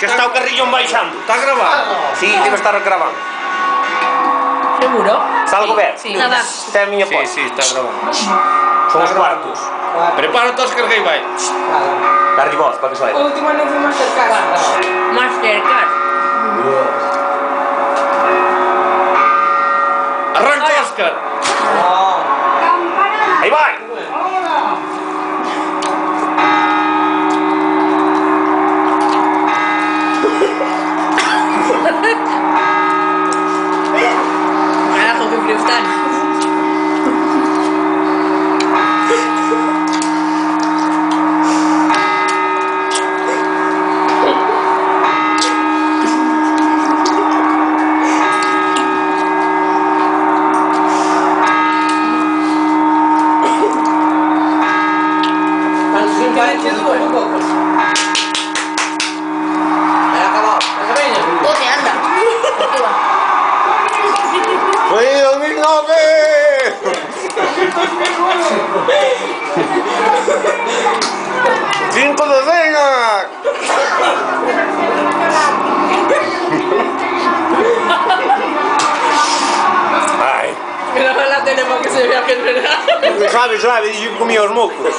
Que está o carrillo baixando. Está grabado? Sí, debe estar grabando. Seguro? Salgo ben? Sí. Nada. Esta é a miña Sí, porta. sí, está grabando. Son os cuartos. Prepara todos que carguei, vai. Darlle voz para que se O vaya. último non foi Mastercard. Mastercard. Arranca, Óscar. Aí vai! Carajo, que frío están. ¿Dónde anda? Foi 2009! Cinco docenas! Ai, Graba la tele para que se vea que es verdad. Javi, dixo que comía os mocos.